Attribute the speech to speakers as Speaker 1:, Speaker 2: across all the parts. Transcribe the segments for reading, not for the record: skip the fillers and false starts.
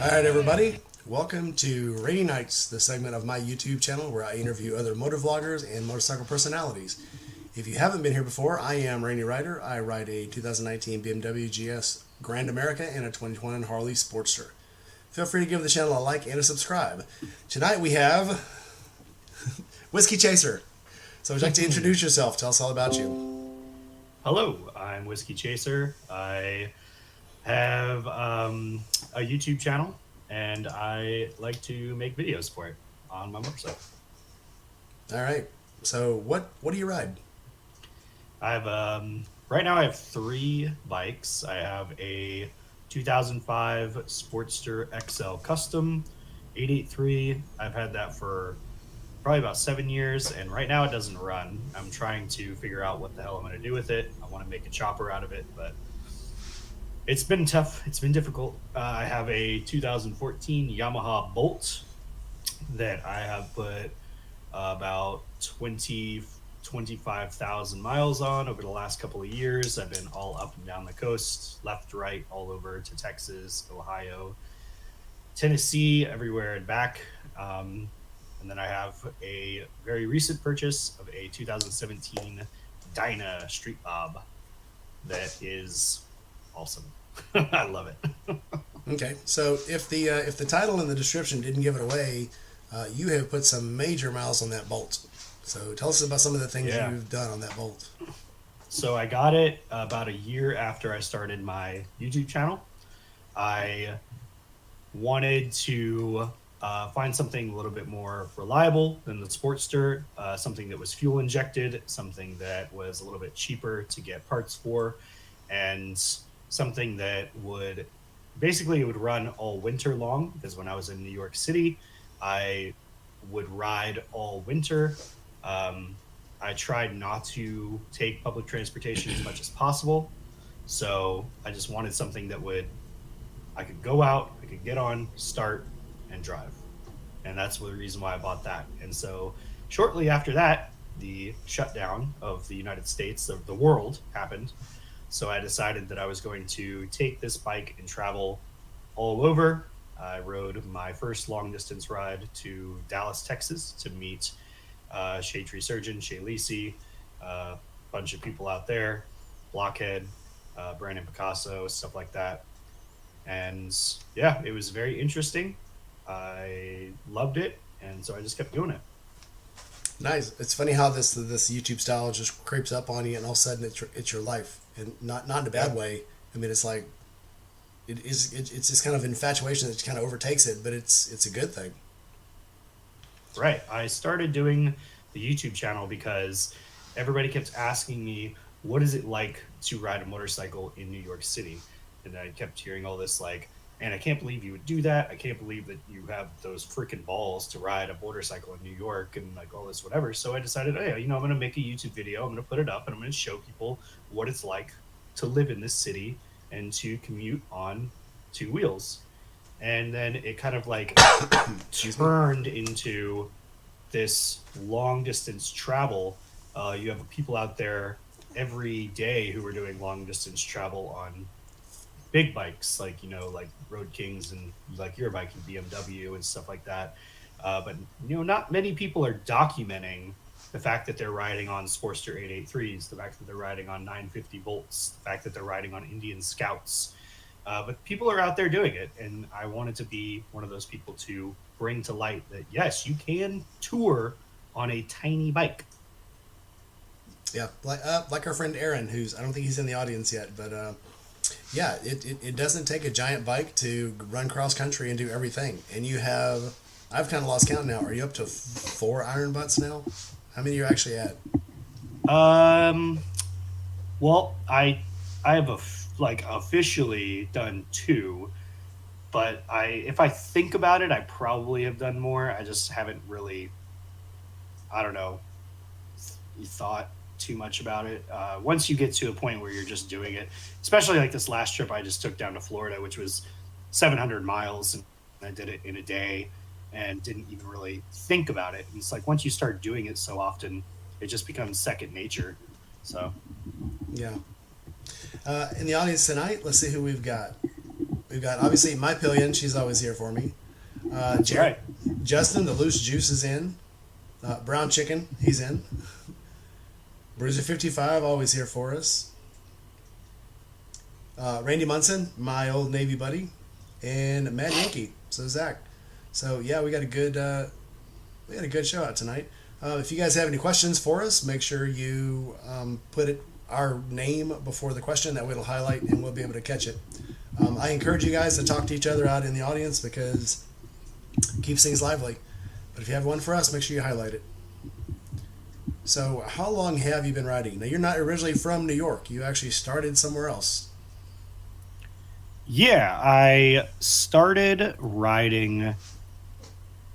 Speaker 1: All right, everybody. Welcome to Rainy Nights, the segment of my YouTube channel where I interview other motor vloggers and motorcycle personalities. If you haven't been here before, I am Rainy Rider. I ride a 2019 BMW GS Grand America and a 2020 Harley Sportster. Feel free to give the channel a like and a subscribe. Tonight we have Whiskey Chaser. So would you like to introduce yourself? Tell us all about you.
Speaker 2: Hello, I'm Whiskey Chaser. I have a YouTube channel, and I like to make videos for it on my motorcycle.
Speaker 1: All right. So what do you ride?
Speaker 2: I have right now I have 3 bikes. I have a 2005 Sportster XL Custom 883. I've had that for probably about 7 years, and right now it doesn't run. I'm trying to figure out what the hell I'm going to do with it. I want to make a chopper out of it, but it's been tough. It's been difficult. I have a 2014 Yamaha Bolt that I have put about 25,000 miles on over the last couple of years. I've been all up and down the coast, left, right, all over to Texas, Ohio, Tennessee, everywhere and back. And then I have a very recent purchase of a 2017 Dyna Street Bob that is awesome. I love it.
Speaker 1: Okay, so if the title and the description didn't give it away, you have put some major miles on that Bolt. So tell us about some of the things you've done on that Bolt.
Speaker 2: So I got it about a year after I started my YouTube channel. I wanted to find something a little bit more reliable than the Sportster, something that was fuel injected, something that was a little bit cheaper to get parts for, and something that would basically it would run all winter long, because when I was in New York City, I would ride all winter. I tried not to take public transportation as much as possible. So I just wanted something that I could go out, I could get on, start, and drive. And that's the reason why I bought that. And so shortly after that, the shutdown of the United States, of the world, happened. So I decided that I was going to take this bike and travel all over. I rode my first long distance ride to Dallas, Texas to meet Shea Tree Surgeon, Shay Lisi, a bunch of people out there, Blockhead, Brandon Picasso, stuff like that. And yeah, it was very interesting. I loved it, and so I just kept doing it.
Speaker 1: Nice. It's funny how this YouTube style just creeps up on you, and all of a sudden it's your life, and not in a bad way. I mean, it's like it's this kind of infatuation that kind of overtakes it, but it's a good thing.
Speaker 2: Right. I started doing the YouTube channel because everybody kept asking me, what is it like to ride a motorcycle in New York City? And I kept hearing all this like, and I can't believe you would do that. I can't believe that you have those freaking balls to ride a motorcycle in New York and like all this whatever. So I decided, hey, I'm going to make a YouTube video. I'm going to put it up and I'm going to show people what it's like to live in this city and to commute on 2 wheels. And then it kind of like turned into this long distance travel. You have people out there every day who are doing long distance travel on big bikes, like like Road Kings and like your bike and BMW and stuff like that. But not many people are documenting the fact that they're riding on Sportster 883s, the fact that they're riding on 950 Bolts, the fact that they're riding on Indian Scouts. But people are out there doing it, and I wanted to be one of those people to bring to light that, yes, you can tour on a tiny bike.
Speaker 1: Yeah, like our friend Aaron, I don't think he's in the audience yet, but yeah, it doesn't take a giant bike to run cross country and do everything. And I've kind of lost count now. Are you up to 4 iron butts now? How many are you actually at?
Speaker 2: Well, I have officially done 2, but if I think about it, I probably have done more. I just haven't really, I don't know, thought too much about it. Once you get to a point where you're just doing it, especially like this last trip I just took down to Florida, which was 700 miles, and I did it in a day and didn't even really think about it. And it's like once you start doing it so often, it just becomes second nature. So
Speaker 1: yeah. In the audience tonight, let's see who we've got. We've got obviously my pillion. She's always here for me.
Speaker 2: Right.
Speaker 1: Justin, the loose juice is in. Brown chicken, he's in. Bruiser 55, always here for us. Randy Munson, my old Navy buddy, and Matt Yankee. So Zach. So yeah, we got a good show out tonight. If you guys have any questions for us, make sure you put our name before the question. That way it'll highlight and we'll be able to catch it. I encourage you guys to talk to each other out in the audience because it keeps things lively. But if you have one for us, make sure you highlight it. So how long have you been riding? Now, you're not originally from New York. You actually started somewhere else.
Speaker 2: Yeah, I started riding,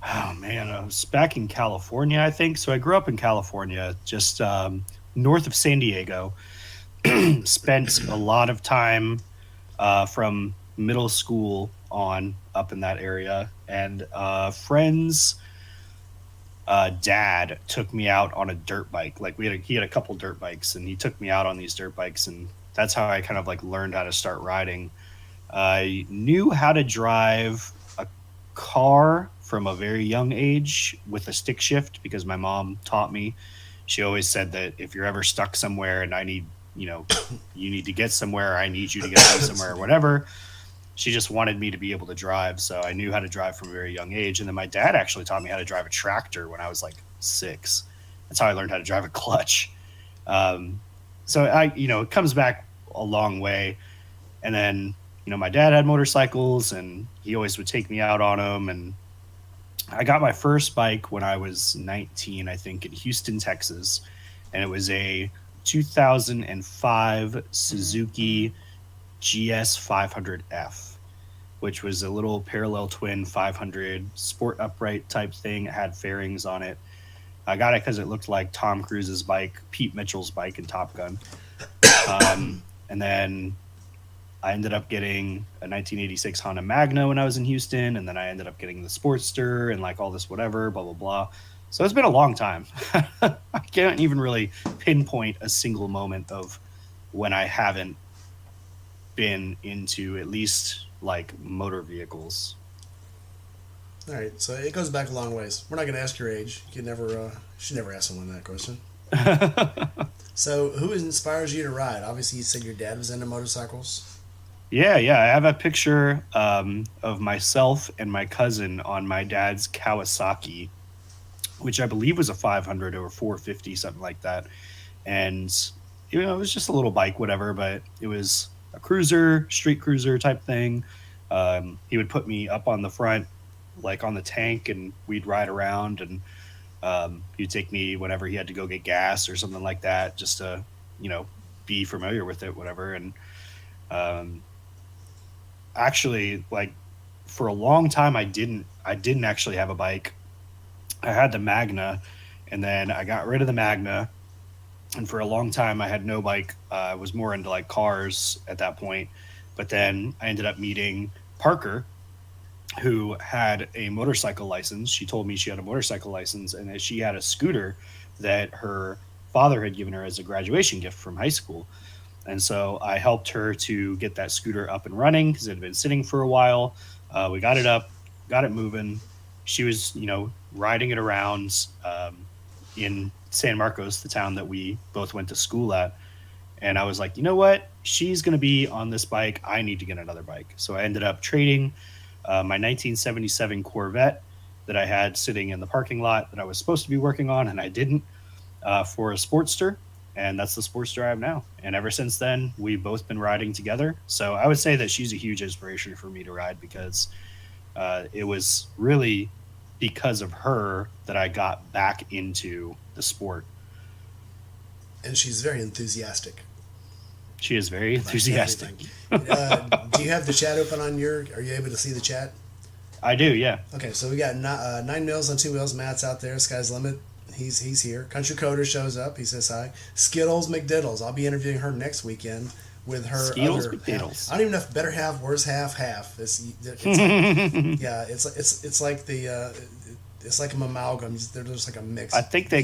Speaker 2: oh man, I was back in California, I think. So I grew up in California, just north of San Diego. Spent a lot of time from middle school on up in that area. And friends' dad took me out on a dirt bike. Like he had a couple dirt bikes, and he took me out on these dirt bikes, and that's how I kind of like learned how to start riding. I knew how to drive a car from a very young age with a stick shift because my mom taught me. She always said that if you're ever stuck somewhere and I need, you need to get somewhere, I need you to get somewhere or whatever. She just wanted me to be able to drive. So I knew how to drive from a very young age. And then my dad actually taught me how to drive a tractor when I was like 6. That's how I learned how to drive a clutch. So it comes back a long way. And then, my dad had motorcycles and he always would take me out on them. And I got my first bike when I was 19, I think, in Houston, Texas. And it was a 2005 Suzuki GS 500F, which was a little parallel twin 500 sport upright type thing. It had fairings on it. I got it because it looked like Tom Cruise's bike, Pete Mitchell's bike in Top Gun. And then I ended up getting a 1986 Honda Magna when I was in Houston, and then I ended up getting the Sportster and like all this whatever, blah, blah, blah. So it's been a long time. I can't even really pinpoint a single moment of when I haven't been into at least like motor vehicles.
Speaker 1: All right, so it goes back a long ways. We're not going to ask your age. You should never ask someone that question. So who inspires you to ride? Obviously, you said your dad was into motorcycles.
Speaker 2: Yeah. I have a picture of myself and my cousin on my dad's Kawasaki, which I believe was a 500 or 450, something like that. And, it was just a little bike, whatever, but it was a cruiser, street cruiser type thing. He would put me up on the front, like on the tank, and we'd ride around, and he'd take me whenever he had to go get gas or something like that, just to, be familiar with it, whatever. And actually, like, for a long time, I didn't actually have a bike. I had the Magna, and then I got rid of the Magna. And for a long time, I had no bike. I was more into like cars at that point. But then I ended up meeting Parker, who had a motorcycle license. She told me she had a motorcycle license and that she had a scooter that her father had given her as a graduation gift from high school. And so I helped her to get that scooter up and running because it had been sitting for a while. We got it up, got it moving. She was, riding it around in San Marcos, the town that we both went to school at. And I was like, you know what? She's going to be on this bike. I need to get another bike. So I ended up trading my 1977 Corvette that I had sitting in the parking lot that I was supposed to be working on, and I didn't, for a Sportster. And that's the Sportster I have now. And ever since then, we've both been riding together. So I would say that she's a huge inspiration for me to ride because it was really because of her that I got back into the sport.
Speaker 1: And she's very enthusiastic.
Speaker 2: She is very enthusiastic.
Speaker 1: Do you have the chat open on are you able to see the chat?
Speaker 2: I do, yeah.
Speaker 1: Okay, so we got 9 Mills on 2 Wheels. Matt's out there. Sky's the limit. He's here. Country Coder shows up. He says hi. Skittles McDiddles. I'll be interviewing her next weekend with her
Speaker 2: Skittles
Speaker 1: other
Speaker 2: McDiddles.
Speaker 1: I don't even know if better half, worse half. It's yeah, it's like the it's like an amalgam. They're just like a mix.
Speaker 2: I think they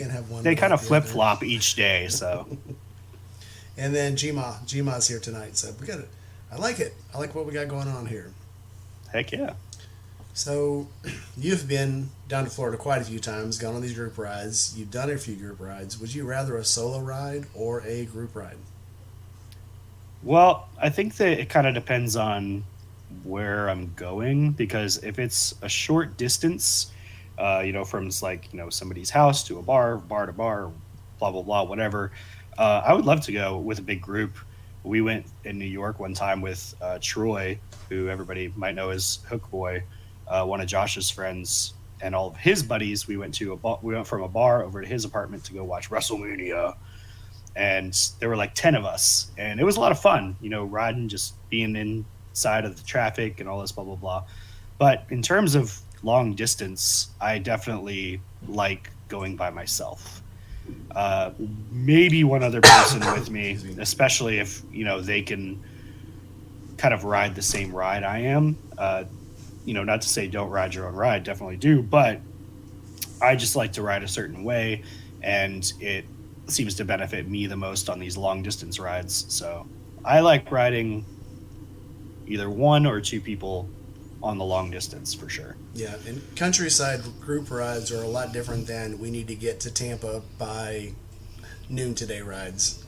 Speaker 2: kind of flip flop each day. So.
Speaker 1: And then Gma's here tonight. So we got it. I like it. I like what we got going on here.
Speaker 2: Heck yeah.
Speaker 1: So, you've been down to Florida quite a few times, gone on these group rides. You've done a few group rides. Would you rather a solo ride or a group ride?
Speaker 2: Well, I think that it kind of depends on where I'm going because if it's a short distance, from like somebody's house to a bar to bar, blah blah blah, whatever. I would love to go with a big group. We went in New York one time with Troy, who everybody might know as Hook Boy, one of Josh's friends, and all of his buddies. We went from a bar over to his apartment to go watch WrestleMania, and there were like 10 of us, and it was a lot of fun. Riding, just being inside of the traffic and all this blah blah blah. But in terms of long distance, I definitely like going by myself. Maybe one other person with me, especially if they can kind of ride the same ride I am. Not to say don't ride your own ride, definitely do, but I just like to ride a certain way, and it seems to benefit me the most on these long distance rides. So I like riding either one or two people on the long distance for sure.
Speaker 1: Yeah, and countryside group rides are a lot different than we need to get to Tampa by noon today rides.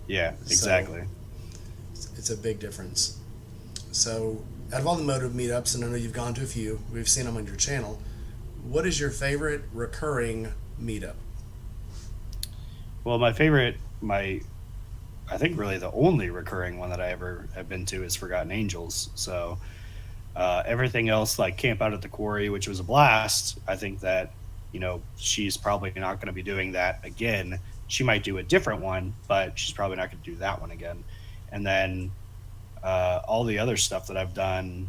Speaker 2: Yeah, exactly.
Speaker 1: So it's a big difference. So, out of all the motive meetups, and I know you've gone to a few, we've seen them on your channel, what is your favorite recurring meetup?
Speaker 2: Well, I think really the only recurring one that I ever have been to is Forgotten Angels. So everything else, like Camp Out at the Quarry, which was a blast, I think that, she's probably not going to be doing that again. She might do a different one, but she's probably not going to do that one again. And then all the other stuff that I've done,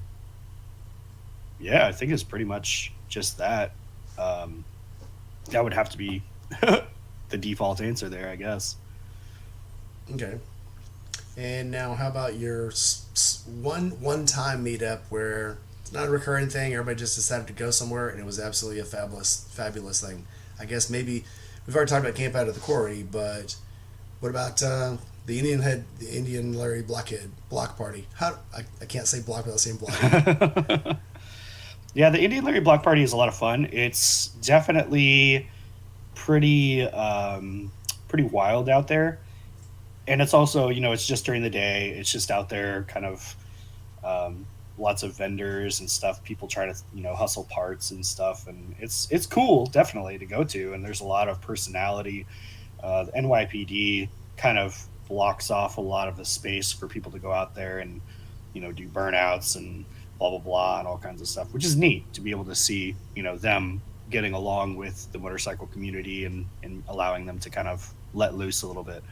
Speaker 2: yeah, I think it's pretty much just that. That would have to be the default answer there, I guess.
Speaker 1: Okay. And now, how about your one-time meetup where it's not a recurring thing, everybody just decided to go somewhere, and it was absolutely a fabulous thing? I guess maybe we've already talked about Camp Out of the Quarry, but what about the Indian Larry Blockhead block party? I can't say block without saying block.
Speaker 2: Yeah, the Indian Larry block party is a lot of fun. It's definitely pretty wild out there. And it's also, it's just during the day. It's just out there, kind of lots of vendors and stuff. People try to, hustle parts and stuff. And it's cool, definitely, to go to. And there's a lot of personality. The NYPD kind of blocks off a lot of the space for people to go out there and, do burnouts and blah, blah, blah, and all kinds of stuff, which is neat to be able to see, them getting along with the motorcycle community and allowing them to kind of let loose a little bit.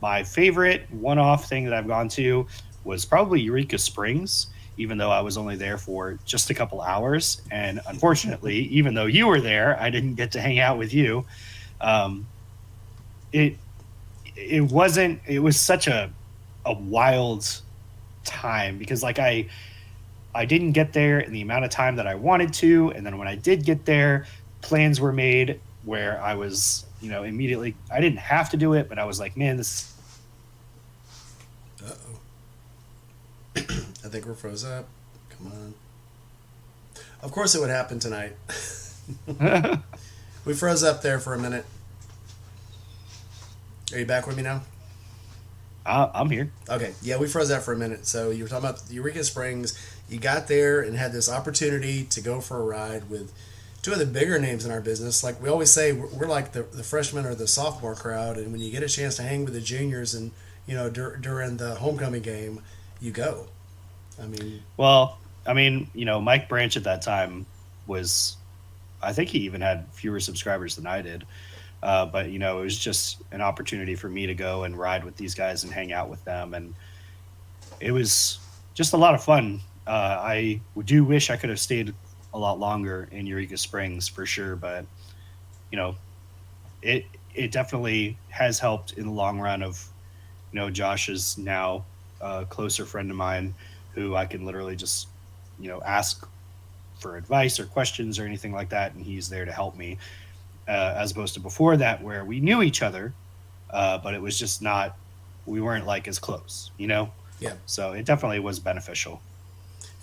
Speaker 2: My favorite one-off thing that I've gone to was probably Eureka Springs, even though I was only there for just a couple hours. And unfortunately, even though you were there, I didn't get to hang out with you. It was such a wild time because I didn't get there in the amount of time that I wanted to. And then when I did get there, plans were made where I was, immediately, I didn't have to do it, but I was like, man, this.
Speaker 1: Uh-oh. I think we're froze up. Come on. Of course it would happen tonight. We froze up there for a minute. Are you back with me now?
Speaker 2: I'm here.
Speaker 1: Okay. Yeah, we froze out for a minute. So you were talking about Eureka Springs. You got there and had this opportunity to go for a ride with two of the bigger names in our business. Like we always say, we're like the freshman or the sophomore crowd, and when you get a chance to hang with the juniors and during the homecoming game, you go.
Speaker 2: Mike Branch at that time I think he even had fewer subscribers than I did, but it was just an opportunity for me to go and ride with these guys and hang out with them, and it was just a lot of fun. I do wish I could have stayed a lot longer in Eureka Springs for sure, but it definitely has helped in the long run of Josh is now a closer friend of mine who I can literally just ask for advice or questions or anything like that, and he's there to help me, as opposed to before that where we knew each other, but it was just we weren't like as close.
Speaker 1: Yeah.
Speaker 2: So it definitely was beneficial.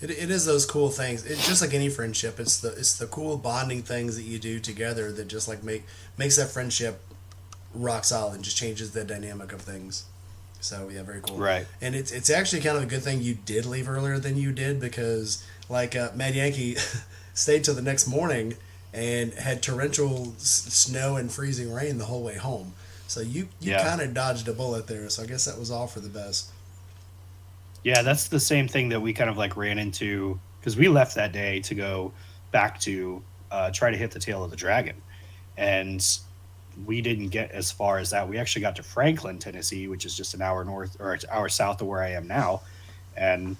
Speaker 1: It is those cool things. It's just like any friendship. It's the cool bonding things that you do together that just like makes that friendship rock solid and just changes the dynamic of things. So yeah, very cool.
Speaker 2: Right.
Speaker 1: And it's actually kind of a good thing you did leave earlier than you did, because like Mad Yankee stayed till the next morning and had torrential snow and freezing rain the whole way home. So you kind of dodged a bullet there. So I guess that was all for the best.
Speaker 2: Yeah, that's the same thing that we kind of like ran into, because we left that day to go back to try to hit the tail of the dragon. And we didn't get as far as that. We actually got to Franklin, Tennessee, which is just an hour north or an hour south of where I am now. And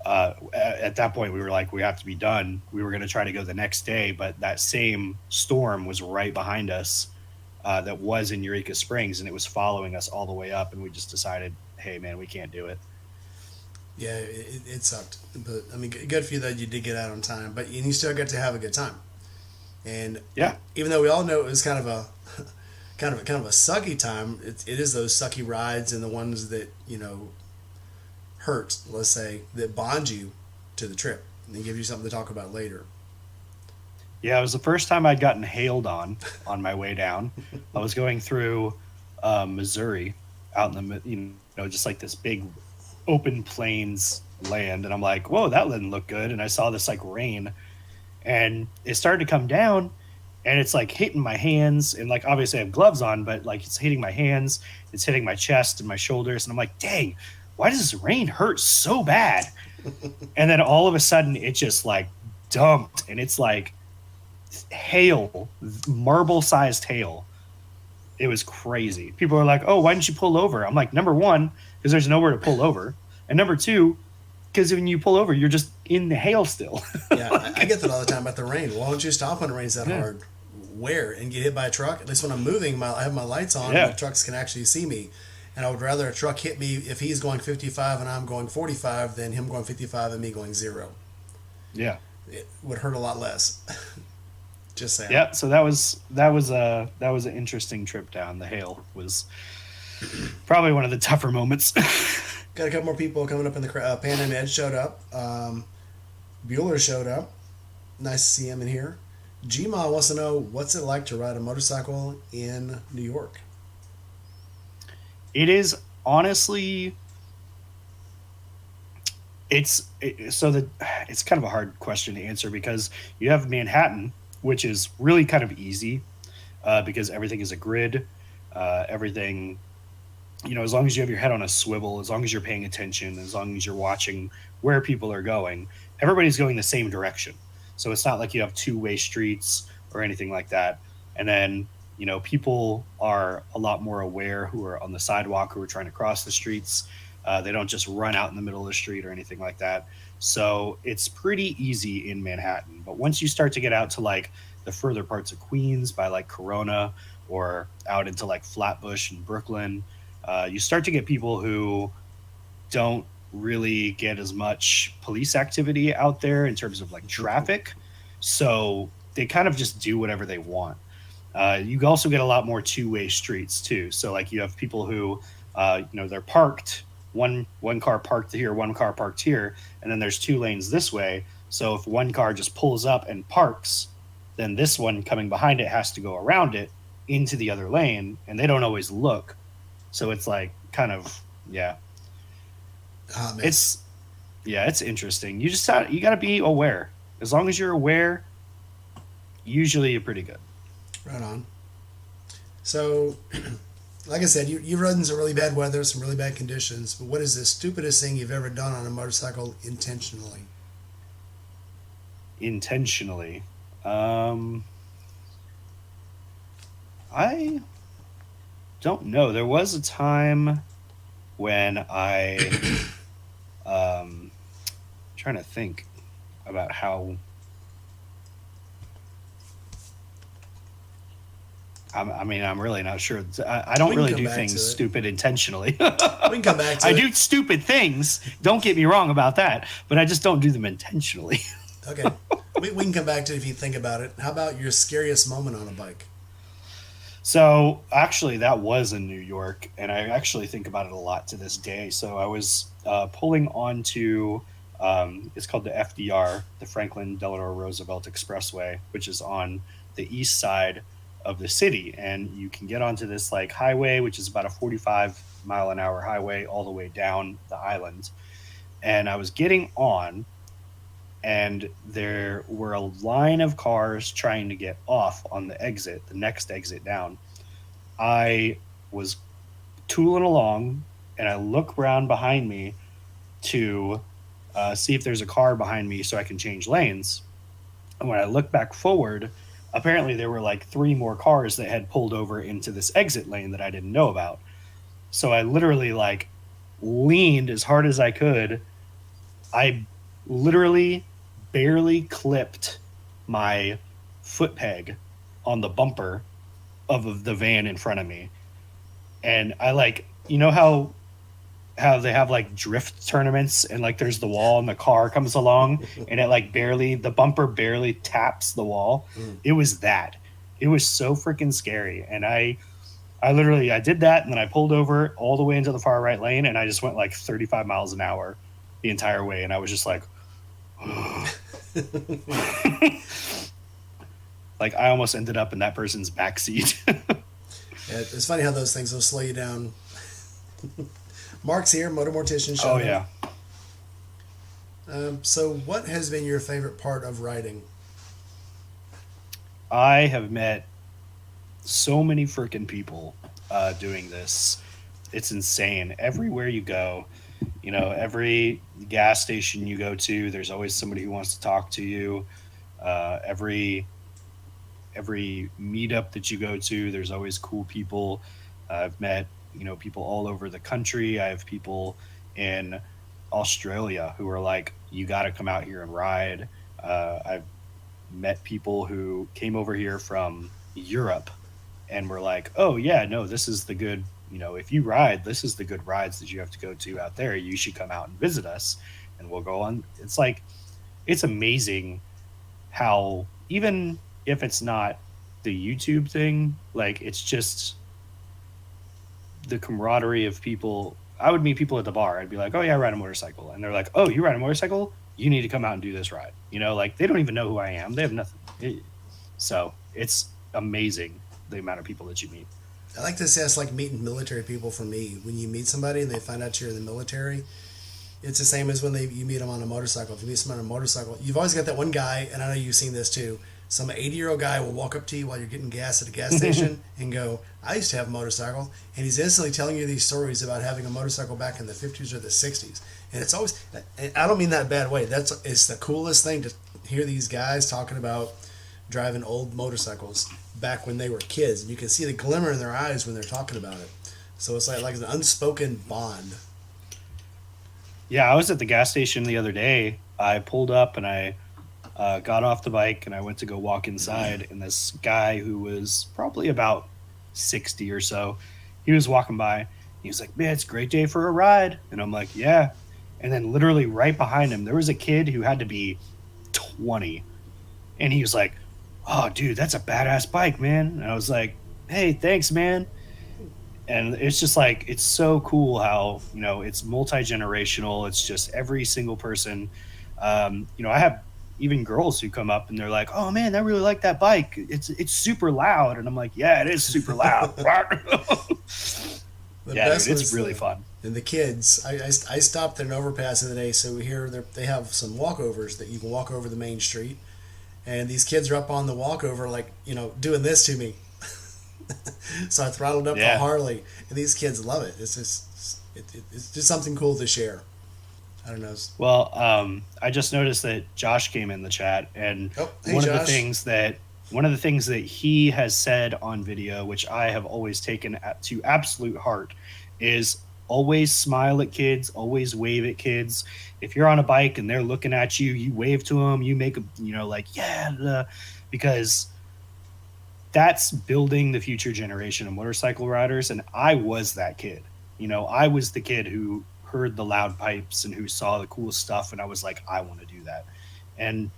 Speaker 2: at that point, we were like, we have to be done. We were going to try to go the next day, but that same storm was right behind us that was in Eureka Springs, and it was following us all the way up. And we just decided, hey, man, we can't do it.
Speaker 1: Yeah, it sucked, but I mean, good for you that you did get out on time. But you still got to have a good time, and
Speaker 2: yeah,
Speaker 1: even though we all know it was kind of a sucky time, it is those sucky rides and the ones that hurt. Let's say that bond you to the trip and they give you something to talk about later.
Speaker 2: Yeah, it was the first time I'd gotten hailed on my way down. I was going through Missouri, out in the just like this big open plains land, and I'm like, whoa, that didn't look good. And I saw this like rain, and it started to come down, and it's like hitting my hands, and like obviously I have gloves on, but like it's hitting my hands, it's hitting my chest and my shoulders, and I'm like, dang, why does this rain hurt so bad? And then all of a sudden it just like dumped, and it's like hail, marble sized hail. It was crazy. People are like, oh, why didn't you pull over? I'm like, number one, because there's nowhere to pull over. And number two, because when you pull over, you're just in the hail still.
Speaker 1: Yeah, I get that all the time about the rain. Why don't you stop when it rains that hard? Where? And get hit by a truck? At least when I'm moving, I have my lights on, and the trucks can actually see me. And I would rather a truck hit me if he's going 55 and I'm going 45 than him going 55 and me going 0.
Speaker 2: Yeah.
Speaker 1: It would hurt a lot less. Just saying.
Speaker 2: Yeah, so that was an interesting trip down. The hail was probably one of the tougher moments.
Speaker 1: Got a couple more people coming up in the crowd. Pan and Ed showed up. Bueller showed up. Nice to see him in here. Gma wants to know, what's it like to ride a motorcycle in New York?
Speaker 2: It is honestly, it's kind of a hard question to answer, because you have Manhattan, which is really kind of easy because everything is a grid. Everything, as long as you have your head on a swivel, as long as you're paying attention, as long as you're watching where people are going, everybody's going the same direction. So it's not like you have two-way streets or anything like that. And then, people are a lot more aware who are on the sidewalk, who are trying to cross the streets. They don't just run out in the middle of the street or anything like that. So it's pretty easy in Manhattan. But once you start to get out to like the further parts of Queens by like Corona, or out into like Flatbush and Brooklyn, you start to get people who don't really get as much police activity out there in terms of like traffic. So they kind of just do whatever they want. You also get a lot more two-way streets too. So like you have people who, they're parked, one car parked here, one car parked here, and then there's two lanes this way. So if one car just pulls up and parks, then this one coming behind it has to go around it into the other lane, and they don't always look. So it's like kind of, yeah. It's interesting. You got to be aware. As long as you're aware, usually you're pretty good.
Speaker 1: Right on. So, like I said, you've run some really bad weather, some really bad conditions, but what is the stupidest thing you've ever done on a motorcycle intentionally?
Speaker 2: Intentionally? I don't know. There was a time when trying to think about how... I'm really not sure. I don't really do things stupid intentionally.
Speaker 1: We can come back to it.
Speaker 2: I do stupid things. Don't get me wrong about that, but I just don't do them intentionally.
Speaker 1: Okay. We can come back to it if you think about it. How about your scariest moment on a bike?
Speaker 2: So actually, that was in New York, and I actually think about it a lot to this day. So I was pulling onto It's called the FDR, the Franklin Delano Roosevelt Expressway, which is on the east side of the city. And you can get onto this like highway, which is about a 45-mile-an-hour highway all the way down the island. And I was getting on, and there were a line of cars trying to get off on the exit, the next exit down. I was tooling along, and I look around behind me to see if there's a car behind me so I can change lanes. And when I look back forward, apparently there were like 3 more cars that had pulled over into this exit lane that I didn't know about. So I literally like leaned as hard as I could. I literally barely clipped my foot peg on the bumper of the van in front of me. And I like, you know how they have like drift tournaments and like there's the wall and the car comes along and it like the bumper barely taps the wall. It was that. It was so freaking scary. And I did that, and then I pulled over all the way into the far right lane, and I just went like 35 miles an hour the entire way. And I was just like, like I almost ended up in that person's backseat.
Speaker 1: Yeah, it's funny how those things will slow you down. Mark's here, Motor Mortician.
Speaker 2: Oh, yeah.
Speaker 1: So what has been your favorite part of riding?
Speaker 2: I have met so many freaking people doing this. It's insane. Everywhere you go, you know, every gas station you go to, there's always somebody who wants to talk to you. Every meetup that you go to, there's always cool people. I've met, you know, people all over the country. I have people in Australia who are like, you got to come out here and ride. I've met people who came over here from Europe and were like, oh yeah, no, this is the good, you know, if you ride, this is the good rides that you have to go to out there. You should come out and visit us and we'll go on. It's like, it's amazing how, even if it's not the YouTube thing, like it's just the camaraderie of people. I would meet people at the bar. I'd be like, oh yeah, I ride a motorcycle. And they're like, oh, you ride a motorcycle? You need to come out and do this ride. You know, like they don't even know who I am. They have nothing. So it's amazing the amount of people that you meet.
Speaker 1: I like to say it's like meeting military people for me. When you meet somebody and they find out you're in the military, it's the same as when you meet them on a motorcycle. If you meet someone on a motorcycle, you've always got that one guy, and I know you've seen this too. Some 80-year-old guy will walk up to you while you're getting gas at a gas station and go, I used to have a motorcycle. And he's instantly telling you these stories about having a motorcycle back in the 50s or the 60s. And it's always, I don't mean that bad way. It's the coolest thing to hear these guys talking about driving old motorcycles back when they were kids. And you can see the glimmer in their eyes when they're talking about it. So it's like an unspoken bond.
Speaker 2: Yeah, I was at the gas station the other day. I pulled up and I got off the bike and I went to go walk inside, and this guy who was probably about 60 or so, he was walking by. He was like, man, it's a great day for a ride. And I'm like, yeah. And then literally right behind him, there was a kid who had to be 20. And he was like, oh, dude, that's a badass bike, man. And I was like, hey, thanks, man. And it's just like, it's so cool how, you know, it's multi-generational. It's just every single person. You know, I have even girls who come up and they're like, oh man, I really like that bike. It's super loud. And I'm like, yeah, it is super loud. Yeah, dude, it's really fun.
Speaker 1: And the kids, I stopped at an overpass the other day. So here they have some walkovers that you can walk over the main street. And these kids are up on the walkover, like, you know, doing this to me. So I throttled up the Harley, and these kids love it. It's just something cool to share. I don't know.
Speaker 2: Well, I just noticed that Josh came in the chat, and one of the things that he has said on video, which I have always taken to absolute heart, is always smile at kids, always wave at kids. If you're on a bike and they're looking at you, you wave to them, you make a, you know, like, because that's building the future generation of motorcycle riders. And I was that kid. You know, I was the kid who heard the loud pipes and who saw the cool stuff, and I was like, I want to do that. And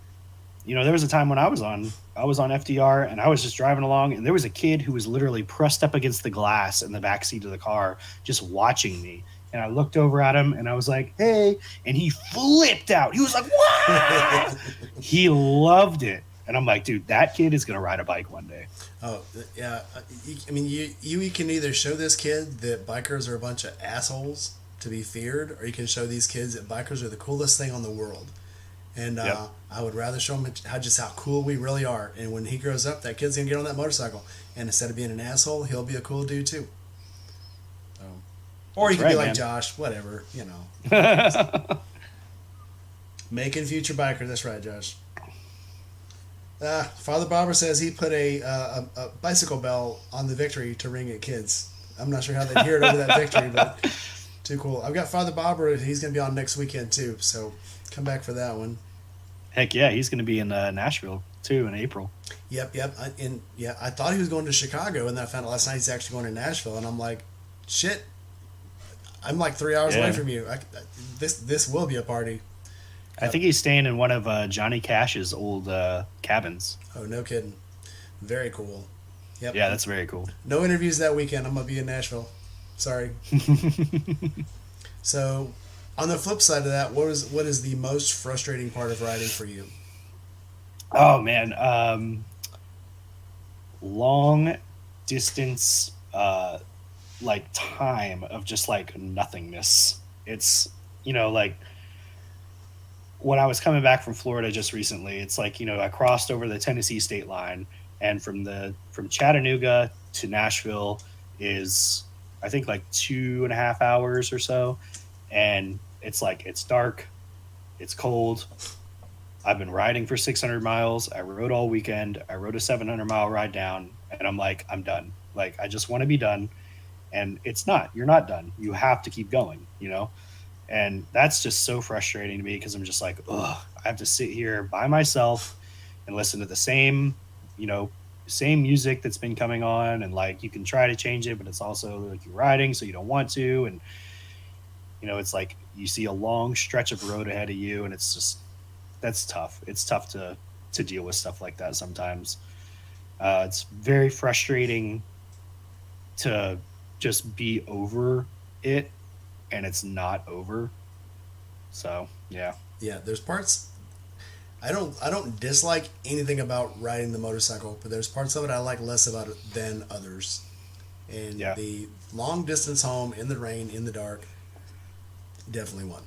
Speaker 2: you know, there was a time when I was on FDR and I was just driving along, and there was a kid who was literally pressed up against the glass in the backseat of the car just watching me. and I looked over at him and I was like, "Hey," and he flipped out. He was like, "What?" He loved it, and I'm like, "Dude, that kid is gonna ride a bike one day."
Speaker 1: Oh yeah, I mean, you can either show this kid that bikers are a bunch of assholes to be feared, or you can show these kids that bikers are the coolest thing on the world. And
Speaker 2: Yep.
Speaker 1: I would rather show him how cool we really are. And when he grows up, that kid's gonna get on that motorcycle, and instead of being an asshole, he'll be a cool dude too. So, or he
Speaker 2: That's
Speaker 1: could be
Speaker 2: right,
Speaker 1: like
Speaker 2: man.
Speaker 1: Josh, whatever, you know. Making future biker. That's right, Josh. Father Bobber says he put a bicycle bell on the victory to ring at kids. I'm not sure how they hear it over that victory, but too cool. I've got Father Bobber. He's going to be on next weekend too, so come back for that one.
Speaker 2: Heck yeah, he's going to be in Nashville too in April.
Speaker 1: Yep. I thought he was going to Chicago, and then I found out last night he's actually going to Nashville, and I'm like, shit. I'm like 3 hours away from you. This will be a party.
Speaker 2: I think he's staying in one of Johnny Cash's old cabins.
Speaker 1: Oh, no kidding. Very cool. Yep.
Speaker 2: Yeah, that's very cool.
Speaker 1: No interviews that weekend. I'm going to be in Nashville. Sorry. So, on the flip side of that, what is the most frustrating part of riding for you?
Speaker 2: Oh man, long distance, like time of just like nothingness. It's like when I was coming back from Florida just recently, it's like I crossed over the Tennessee state line, and from Chattanooga to Nashville is I think like 2.5 hours or so, and it's like it's dark, it's cold. I've been riding for 600 miles. I rode all weekend. I rode a 700-mile ride down, and I'm like, I'm done. Like, I just want to be done. And it's not. You're not done. You have to keep going, And that's just so frustrating to me because I'm just like, ugh, I have to sit here by myself and listen to the same music that's been coming on. And, like, you can try to change it, but it's also like you're riding, so you don't want to. And, it's like you see a long stretch of road ahead of you, and it's just, that's tough. It's tough to deal with stuff like that sometimes. It's very frustrating to just be over it, and it's not over. So yeah.
Speaker 1: There's parts I don't dislike anything about riding the motorcycle, but there's parts of it I like less about it than others. And the long distance home in the rain, in the dark, definitely one.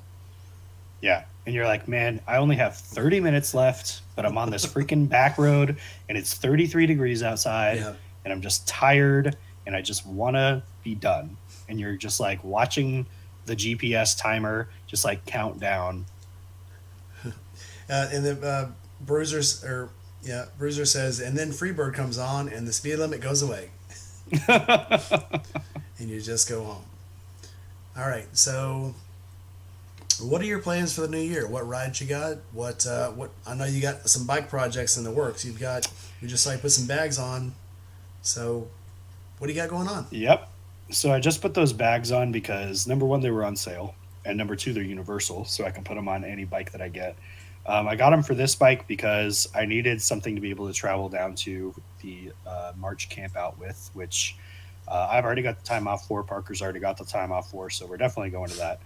Speaker 2: Yeah. And you're like, man, I only have 30 minutes left, but I'm on this freaking back road and it's 33 degrees outside and I'm just tired and I just want to be done. And you're just like watching the GPS timer just like count down.
Speaker 1: And then Bruiser says, and then Freebird comes on and the speed limit goes away. And you just go home. All right. So what are your plans for the new year? What rides you got? What I know you got some bike projects in the works. You just like put some bags on. So what do you got going on?
Speaker 2: Yep. So I just put those bags on because number one, they were on sale, and number two, they're universal, so I can put them on any bike that I get. I got them for this bike because I needed something to be able to travel down to the March camp out with, which I've already got the time off for. Parker's already got the time off for, so we're definitely going to that.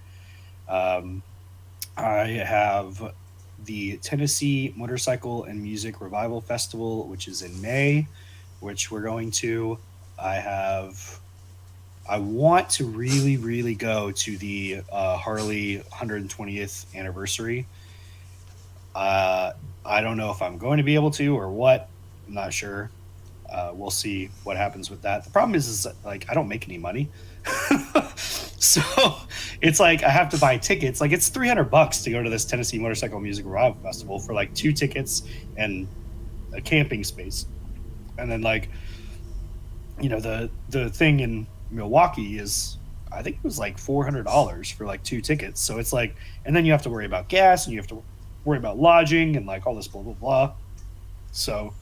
Speaker 2: I have the Tennessee Motorcycle and Music Revival Festival, which is in May, which we're going to. I want to really, really go to the Harley 120th anniversary. I don't know if I'm going to be able to or what. I'm not sure. We'll see what happens with that. The problem is like I don't make any money. So it's like I have to buy tickets. Like it's $300 to go to this Tennessee Motorcycle Music Revival Festival for like 2 tickets and a camping space. And then like, the thing in Milwaukee is, I think it was like $400 for like 2 tickets. So it's like, and then you have to worry about gas and you have to worry about lodging and like all this blah, blah, blah. So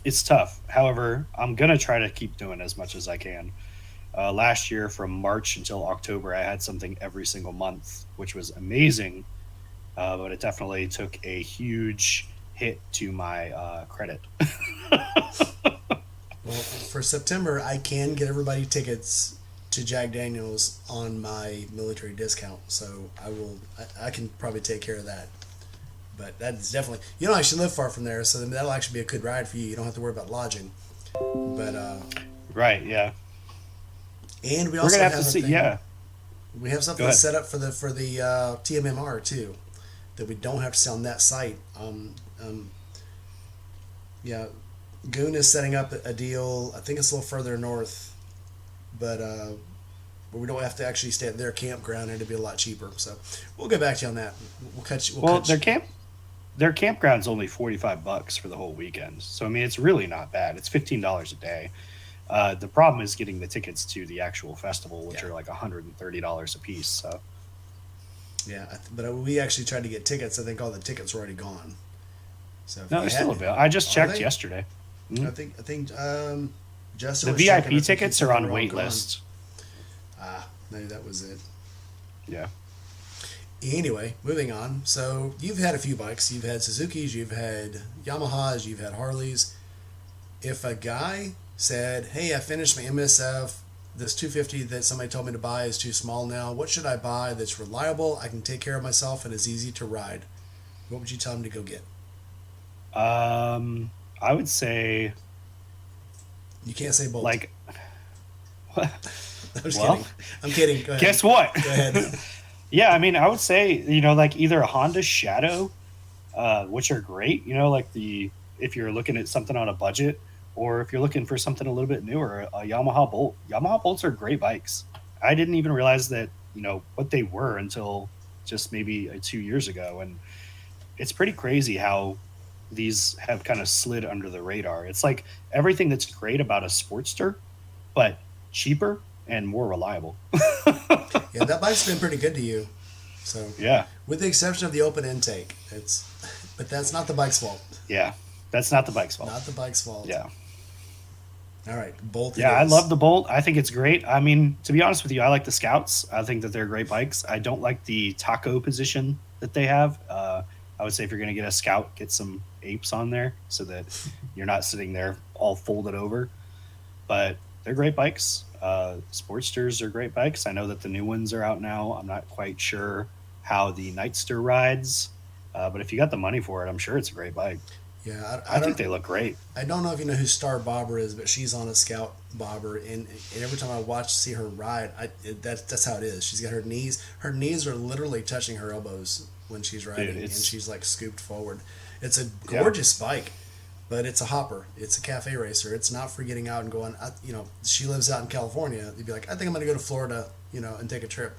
Speaker 2: it's tough. However, I'm going to try to keep doing as much as I can. Last year from March until October, I had something every single month, which was amazing. But it definitely took a huge hit to my credit.
Speaker 1: Well, for September, I can get everybody tickets to Jack Daniels on my military discount, so I can probably take care of that. But that's definitely, you don't actually live far from there, so that'll actually be a good ride for you. You don't have to worry about lodging. But
Speaker 2: right, yeah.
Speaker 1: And we also have to see,
Speaker 2: yeah.
Speaker 1: We have something set up for the TMMR too, that we don't have to sell on that site. Yeah, Goon is setting up a deal. I think it's a little further north, but we don't have to actually stay at their campground, and it'll be a lot cheaper. So we'll get back to you on that.
Speaker 2: Their campground's only $45 for the whole weekend. So I mean, it's really not bad. It's $15 a day. The problem is getting the tickets to the actual festival, which are like $130 a piece. So
Speaker 1: yeah, but we actually tried to get tickets. I think all the tickets were already gone. So
Speaker 2: no, they're still available. I just checked yesterday.
Speaker 1: Mm-hmm. I think Justin.
Speaker 2: The VIP tickets are on wait list.
Speaker 1: Maybe that was it.
Speaker 2: Yeah.
Speaker 1: Anyway, moving on. So you've had a few bikes. You've had Suzuki's. You've had Yamahas. You've had Harleys. If a guy said, "Hey, I finished my MSF. This 250 that somebody told me to buy is too small now. What should I buy that's reliable, I can take care of myself, and is easy to ride?" What would you tell him to go get?
Speaker 2: I would say.
Speaker 1: You can't say Bolt.
Speaker 2: Like.
Speaker 1: I'm just kidding. I'm kidding. Go ahead.
Speaker 2: Guess what?
Speaker 1: Go ahead.
Speaker 2: Yeah, I mean, I would say, like either a Honda Shadow, which are great, like if you're looking at something on a budget, or if you're looking for something a little bit newer, a Yamaha Bolt. Yamaha Bolts are great bikes. I didn't even realize that, what they were until just maybe 2 years ago. And it's pretty crazy how these have kind of slid under the radar. It's like everything that's great about a Sportster, but cheaper and more reliable.
Speaker 1: Yeah, that bike's been pretty good to you. So
Speaker 2: yeah,
Speaker 1: with the exception of the open intake, but that's not the bike's fault.
Speaker 2: Yeah, that's not the bike's fault.
Speaker 1: Not the bike's fault.
Speaker 2: Yeah.
Speaker 1: All right, Bolt.
Speaker 2: Yeah, I love the Bolt. I think it's great. I mean, to be honest with you, I like the Scouts. I think that they're great bikes. I don't like the taco position that they have. I would say if you're going to get a Scout, get some apes on there so that you're not sitting there all folded over. But they're great bikes. Sportsters are great bikes. I know that the new ones are out now. I'm not quite sure how the Nightster rides, but if you got the money for it, I'm sure it's a great bike.
Speaker 1: Yeah,
Speaker 2: I think they look great.
Speaker 1: I don't know if you know who Star Bobber is, but she's on a Scout Bobber, and every time I see her ride, that's how it is. She's got her knees. Her knees are literally touching her elbows when she's riding, and she's like scooped forward. It's a gorgeous bike. But it's a hopper. It's a cafe racer. It's not for getting out and going. She lives out in California. You'd be like, I think I'm going to go to Florida, and take a trip.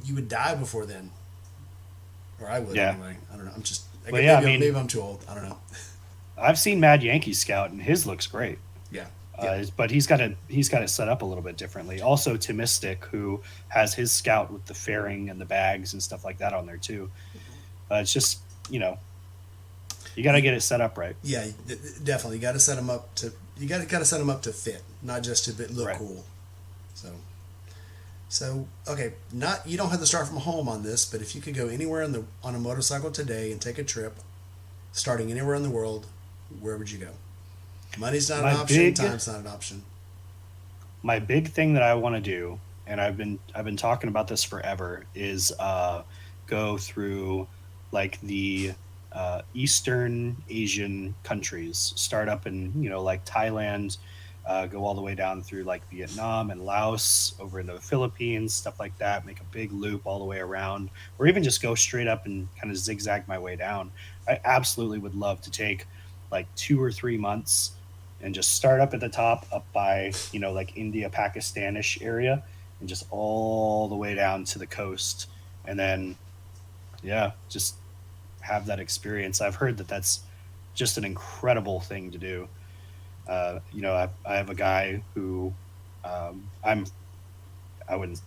Speaker 1: You would die before then, or I would anyway. I don't know. I'm just. Maybe I'm too old. I don't know.
Speaker 2: I've seen Mad Yankee Scout, and his looks great.
Speaker 1: Yeah.
Speaker 2: But he's got it set up a little bit differently. Also, Timistic, who has his Scout with the fairing and the bags and stuff like that on there too. It's just you got to get it set up right.
Speaker 1: Yeah, definitely. You got to set them up to. You got to set them up to fit, not just to look cool. So okay, you don't have to start from home on this, but if you could go anywhere on a motorcycle today and take a trip, starting anywhere in the world, where would you go? Money's not an option. Time's not an option.
Speaker 2: My big thing that I want to do, and I've been talking about this forever, is go through like the Eastern Asian countries. Start up in like Thailand, go all the way down through like Vietnam and Laos, over into the Philippines, stuff like that. Make a big loop all the way around, or even just go straight up and kind of zigzag my way down. I absolutely would love to take like 2 or 3 months and just start up at the top, up by like India, Pakistanish area, and just all the way down to the coast, and then just have that experience. I've heard that that's just an incredible thing to do. I have a guy who I wouldn't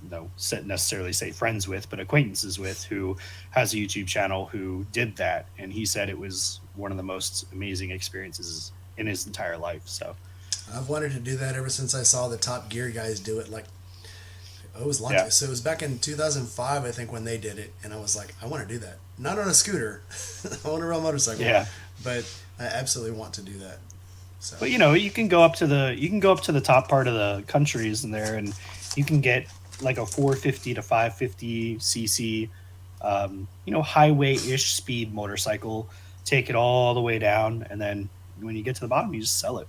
Speaker 2: necessarily say friends with, but acquaintances with, who has a YouTube channel, who did that, and he said it was one of the most amazing experiences in his entire life. So
Speaker 1: I've wanted to do that ever since I saw the Top Gear guys do it. Like, it was long.
Speaker 2: Yeah.
Speaker 1: So it was back in 2005, I think, when they did it, and I was like, I want to do that. Not on a scooter. I want a real motorcycle.
Speaker 2: Yeah.
Speaker 1: But I absolutely want to do that. So.
Speaker 2: But you can go up to the top part of the countries in there, and you can get like a 450 to 550 cc, highway-ish speed motorcycle, take it all the way down, and then when you get to the bottom, you just sell it.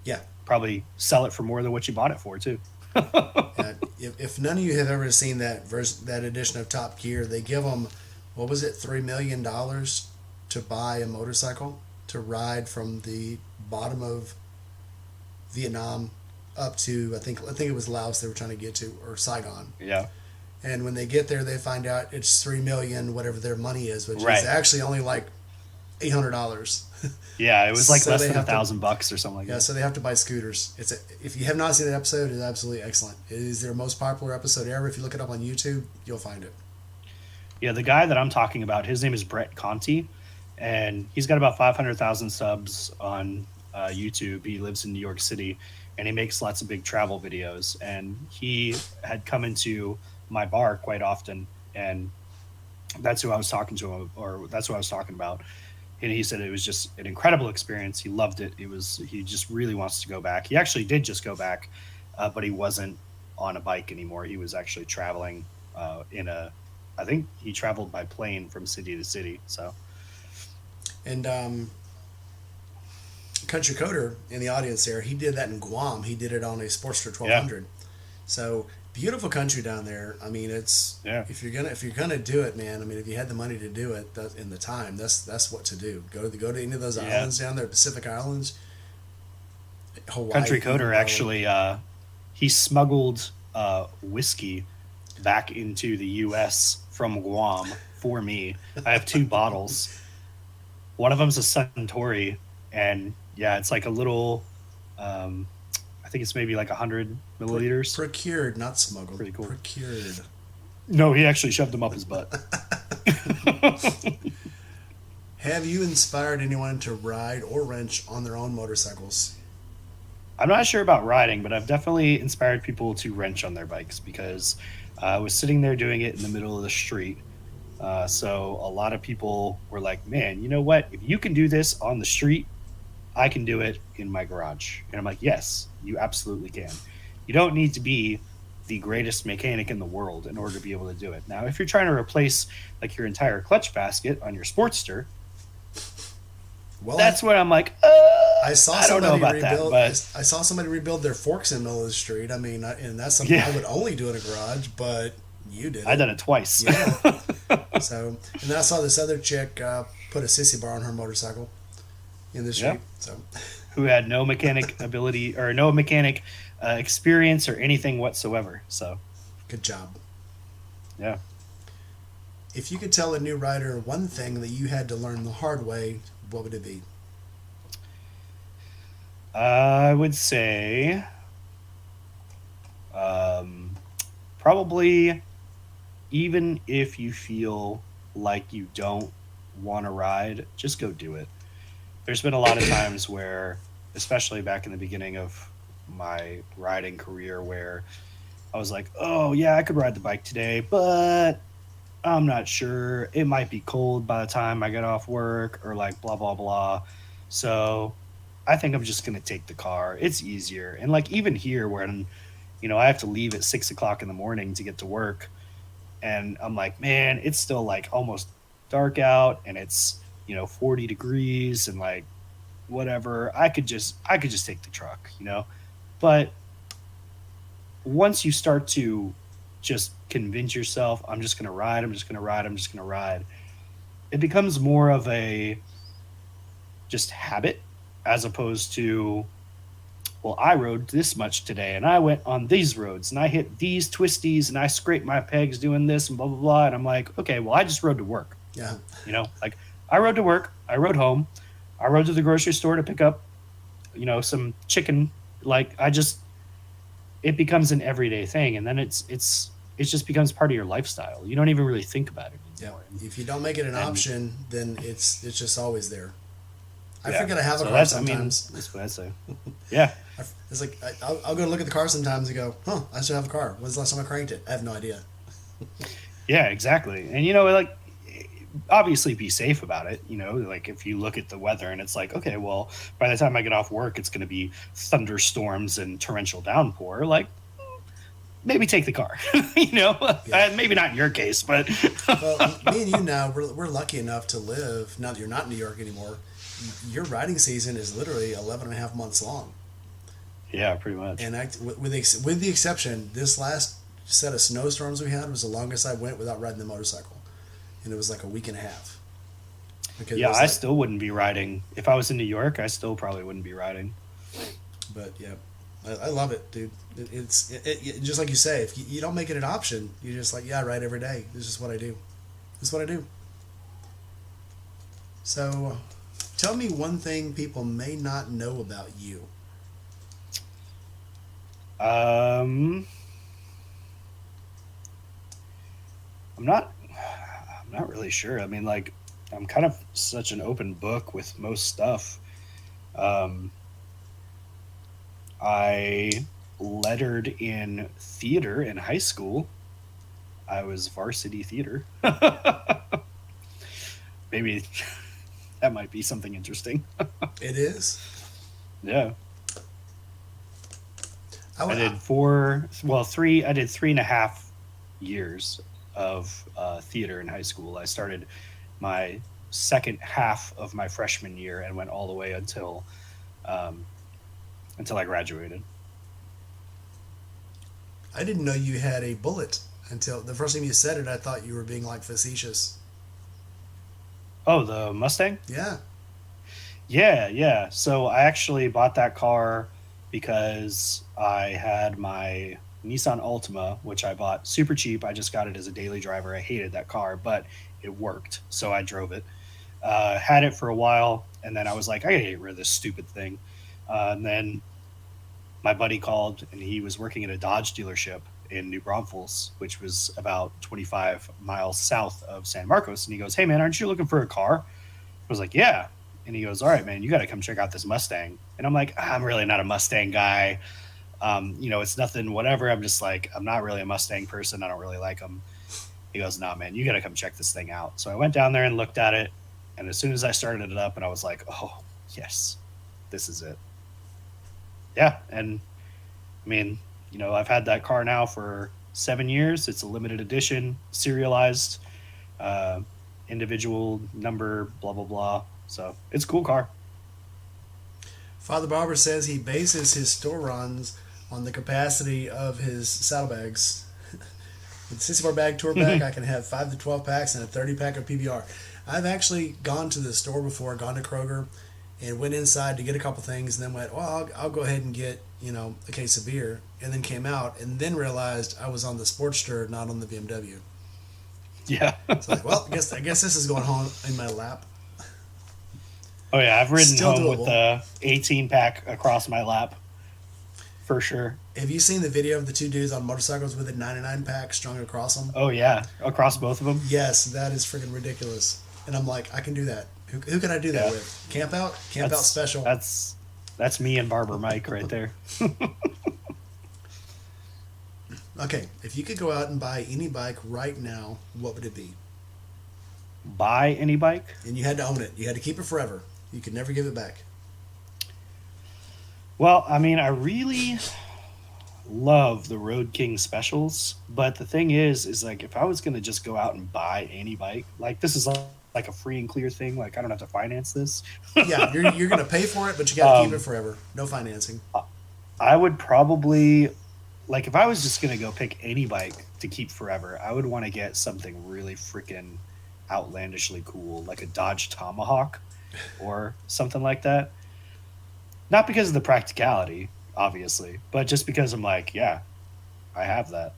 Speaker 1: Yeah.
Speaker 2: Probably sell it for more than what you bought it for, too.
Speaker 1: If none of you have ever seen that edition of Top Gear, they give them, what was it, $3 million to buy a motorcycle to ride from the bottom of Vietnam up to I think it was Laos they were trying to get to, or Saigon.
Speaker 2: Yeah.
Speaker 1: And when they get there, they find out it's $3 million, whatever their money is, which
Speaker 2: Right.
Speaker 1: is actually only like $800.
Speaker 2: Yeah, it was like
Speaker 1: So
Speaker 2: less
Speaker 1: they
Speaker 2: than
Speaker 1: have to-
Speaker 2: $1,000 or something like
Speaker 1: Yeah,
Speaker 2: that.
Speaker 1: so they have to buy scooters. If you have not seen that episode, it's absolutely excellent. It is their most popular episode ever. If you look it up on YouTube, you'll find it.
Speaker 2: Yeah, the guy that I'm talking about, his name is Brett Conti, and he's got about 500,000 subs on YouTube. He lives in New York City, and he makes lots of big travel videos. And he had come into my bar quite often, and that's who I was talking to, or that's who I was talking about. And he said it was just an incredible experience. He loved it. He just really wants to go back. He actually did just go back, but he wasn't on a bike anymore. He was actually traveling I think he traveled by plane from city to city. So,
Speaker 1: And Country Coder in the audience there, he did that in Guam. He did it on a Sportster 1200. So beautiful country down there. I mean, it's if you're gonna do it, man. I mean, if you had the money to do it in the time, that's what to do. Go to any of those islands down there, Pacific Islands. Hawaii.
Speaker 2: Country Coder actually he smuggled whiskey back into the U.S. from Guam for me. I have 2 bottles. One of them's a Suntory, and yeah, it's like a little. I think it's maybe like 100 milliliters.
Speaker 1: Procured, not smuggled.
Speaker 2: Pretty cool.
Speaker 1: Procured.
Speaker 2: No, he actually shoved them up his butt.
Speaker 1: Have you inspired anyone to ride or wrench on their own motorcycles?
Speaker 2: I'm not sure about riding, but I've definitely inspired people to wrench on their bikes because I was sitting there doing it in the middle of the street. So a lot of people were like, man, you know what? If you can do this on the street, I can do it in my garage. And I'm like, yes, you absolutely can. You don't need to be the greatest mechanic in the world in order to be able to do it. Now, if you're trying to replace like your entire clutch basket on your Sportster,
Speaker 1: Well,
Speaker 2: that's where I'm like,
Speaker 1: I saw
Speaker 2: I don't know
Speaker 1: somebody
Speaker 2: about
Speaker 1: rebuild.
Speaker 2: that, but
Speaker 1: I saw somebody rebuild their forks in the middle of the street. I mean, and that's something
Speaker 2: Yeah.
Speaker 1: I would only do in a garage, but you did.
Speaker 2: I done it twice.
Speaker 1: Yeah. So, and then I saw this other chick put a sissy bar on her motorcycle in the street.
Speaker 2: Yeah.
Speaker 1: So,
Speaker 2: Who had no mechanic ability or no mechanic experience or anything whatsoever. So,
Speaker 1: good job.
Speaker 2: yeah.
Speaker 1: If you could tell a new rider one thing that you had to learn the hard way, what would it be?
Speaker 2: I would say probably even if you feel like you don't want to ride, just go do it. There's been a lot of times where, especially back in the beginning of my riding career, where I was like, oh, yeah, I could ride the bike today, but I'm not sure. It might be cold by the time I get off work or like blah, blah, blah. So I think I'm just going to take the car. It's easier. And like even here when, I have to leave at 6 o'clock in the morning to get to work. And I'm like, man, it's still like almost dark out and it's, 40 degrees and like whatever. I could just take the truck, But once you start to just convince yourself, I'm just going to ride, it becomes more of a just habit as opposed to, well, I rode this much today and I went on these roads and I hit these twisties and I scraped my pegs doing this and blah, blah, blah. And I'm like, okay, well, I just rode to work.
Speaker 1: Yeah.
Speaker 2: Like I rode to work, I rode home, I rode to the grocery store to pick up, some chicken. Like it becomes an everyday thing. And then it just becomes part of your lifestyle. You don't even really think about it anymore.
Speaker 1: Yeah. If you don't make it an option, then it's just always there. I
Speaker 2: Yeah.
Speaker 1: forget I have a
Speaker 2: So
Speaker 1: car
Speaker 2: that's
Speaker 1: sometimes.
Speaker 2: that's what I say. Yeah.
Speaker 1: It's like I'll go look at the car sometimes and go, I should have a car. When's the last time I cranked it? I have no idea.
Speaker 2: Yeah, exactly. And like obviously be safe about it, like if you look at the weather and it's like, okay, well, by the time I get off work it's going to be thunderstorms and torrential downpour, like maybe take the car. Maybe not in your case, but
Speaker 1: Well, me and you now, we're lucky enough to live, now that you're not in New York anymore, your riding season is literally 11 and a half months long.
Speaker 2: yeah, pretty much.
Speaker 1: And with the exception, this last set of snowstorms we had was the longest I went without riding the motorcycle. And it was like a week and a half. Because
Speaker 2: Yeah, I still wouldn't be riding. If I was in New York, I still probably wouldn't be riding.
Speaker 1: But yeah, I love it, dude. It's just like you say, if you don't make it an option, you're just like, yeah, I ride every day. This is what I do. This is what I do. So, tell me one thing people may not know about you.
Speaker 2: I'm not really sure. I mean, like, I'm kind of such an open book with most stuff. I lettered in theater in high school. I was varsity theater. Maybe that might be something interesting.
Speaker 1: It is.
Speaker 2: Yeah. I did
Speaker 1: I
Speaker 2: did 3.5 years of theater in high school. I started my second half of my freshman year and went all the way until I graduated.
Speaker 1: I didn't know you had a bullet until the first time you said it. I thought you were being like facetious.
Speaker 2: Oh, the Mustang?
Speaker 1: Yeah.
Speaker 2: Yeah. So I actually bought that car because I had my Nissan Altima, which I bought super cheap. I just got it as a daily driver. I hated that car, but it worked, so I drove it. Had it for a while, and then I was like, I gotta get rid of this stupid thing. And then my buddy called, and he was working at a Dodge dealership in New Braunfels, which was about 25 miles south of San Marcos. And he goes, "Hey, man, aren't you looking for a car?" I was like, "Yeah." And he goes, "All right, man, you got to come check out this Mustang." And I'm like, "I'm really not a Mustang guy. It's nothing, whatever." I'm just like, I'm not really a Mustang person. I don't really like them. He goes, "Nah, man, you got to come check this thing out." So I went down there and looked at it. And as soon as I started it up, and I was like, "Oh, yes, this is it." Yeah. And I mean, I've had that car now for 7 years. It's a limited edition, serialized, individual number, blah, blah, blah. So it's a cool car.
Speaker 1: Father Barber says he bases his store runs on the capacity of his saddlebags. With a 64 bag tour bag, I can have 5 to 12 packs and a 30 pack of PBR. I've actually gone to the store before, gone to Kroger, and went inside to get a couple things, and then went, well, I'll go ahead and get, a case of beer, and then came out, and then realized I was on the Sportster, not on the BMW.
Speaker 2: Yeah.
Speaker 1: So like, well, I guess this is going home in my lap.
Speaker 2: Oh yeah, I've ridden
Speaker 1: Still
Speaker 2: home
Speaker 1: doable.
Speaker 2: with the 18 pack across my lap, for sure.
Speaker 1: Have you seen the video of the two dudes on motorcycles with a 99 pack strung across them?
Speaker 2: Oh yeah, across both of them.
Speaker 1: Yes, that is freaking ridiculous. And I'm like, I can do that. Who can I do that with? Camp out special.
Speaker 2: That's me and Barber Mike right there.
Speaker 1: Okay, if you could go out and buy any bike right now, what would it be?
Speaker 2: Buy any bike?
Speaker 1: And you had to own it. You had to keep it forever. You could never give it back.
Speaker 2: Well, I mean, I really love the Road King specials, but the thing is like if I was going to just go out and buy any bike, like this is like a free and clear thing, like I don't have to finance this.
Speaker 1: Yeah, you're going to pay for it, but you got to keep it forever. No financing.
Speaker 2: I would probably, like if I was just going to go pick any bike to keep forever, I would want to get something really freaking outlandishly cool, like a Dodge Tomahawk or something like that. Not because of the practicality, obviously, but just because I'm like, yeah, I have that.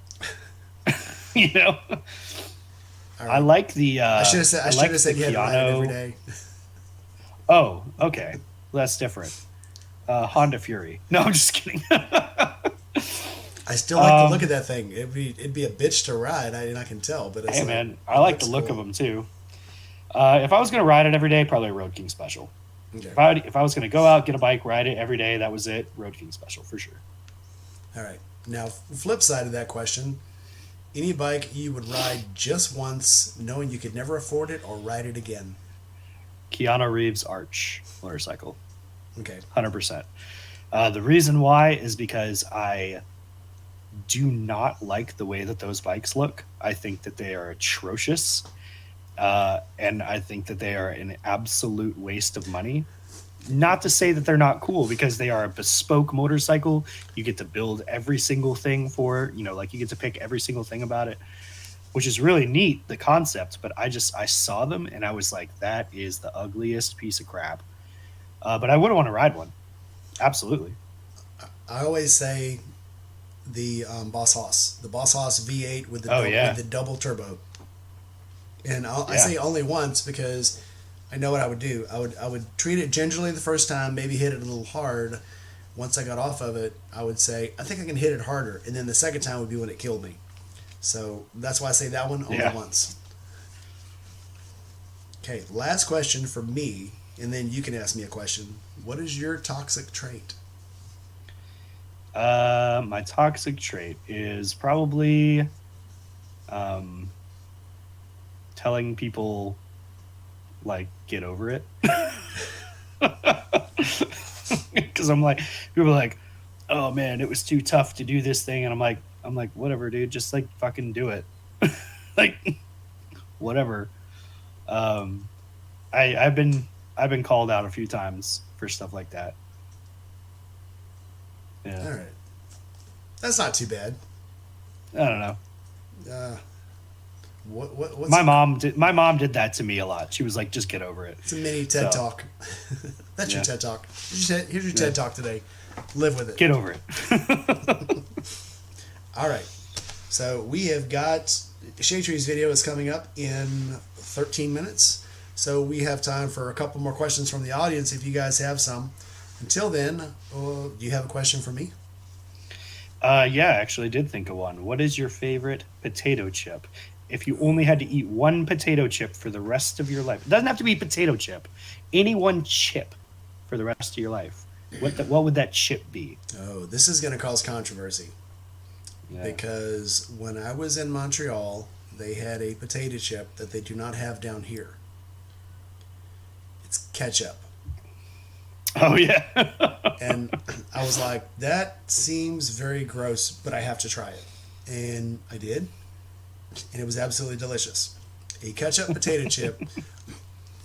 Speaker 1: Right.
Speaker 2: I like the.
Speaker 1: I should have said you had to ride it every day.
Speaker 2: Oh, okay, that's different. Honda Fury. No, I'm just kidding.
Speaker 1: I still like the look of that thing. It'd be a bitch to ride. I can tell, but it's
Speaker 2: hey man, I like the look of them too. If I was gonna ride it every day, probably a Road King special. Okay. If I was gonna go out, get a bike, ride it every day, that was it. Road King special for sure.
Speaker 1: All right. Now, flip side of that question: any bike you would ride just once, knowing you could never afford it or ride it again?
Speaker 2: Keanu Reeves Arch motorcycle.
Speaker 1: Okay.
Speaker 2: 100%. The reason why is because I do not like the way that those bikes look. I think that they are atrocious. And I think that they are an absolute waste of money. Not to say that they're not cool, because they are a bespoke motorcycle. You get to build every single thing for, like you get to pick every single thing about it, which is really neat, the concept. But I saw them and I was like, that is the ugliest piece of crap. But I wouldn't want to ride one. Absolutely.
Speaker 1: I always say the Boss Hoss V8 with the with the double turbo. And I say only once because I know what I would do. I would treat it gingerly the first time, maybe hit it a little hard. Once I got off of it, I would say, I think I can hit it harder. And then the second time would be when it killed me. So that's why I say that one only once. Okay, last question for me, and then you can ask me a question. What is your toxic trait?
Speaker 2: My toxic trait is probably telling people, like, get over it. Because I'm like, people are like, oh man, it was too tough to do this thing, and I'm like, whatever, dude, just like fucking do it. Like, whatever. I've been called out a few times for stuff like that. Yeah.
Speaker 1: All right, that's not too bad.
Speaker 2: I don't know.
Speaker 1: What's
Speaker 2: my mom did that to me a lot. She was like, just get over it.
Speaker 1: It's a mini TED Talk. That's your TED Talk. Here's your TED Talk today. Live with it.
Speaker 2: Get over it.
Speaker 1: All right. So we have got Shade Tree's video is coming up in 13 minutes. So we have time for a couple more questions from the audience if you guys have some. Until then, do you have a question for me?
Speaker 2: Yeah, I actually did think of one. What is your favorite potato chip? If you only had to eat one potato chip for the rest of your life, it doesn't have to be potato chip, any one chip for the rest of your life, what would that chip be?
Speaker 1: Oh, this is going to cause controversy.
Speaker 2: Yeah.
Speaker 1: Because when I was in Montreal, they had a potato chip that they do not have down here. It's ketchup.
Speaker 2: Oh, yeah.
Speaker 1: And I was like, that seems very gross, but I have to try it. And I did. And it was absolutely delicious. A ketchup potato chip.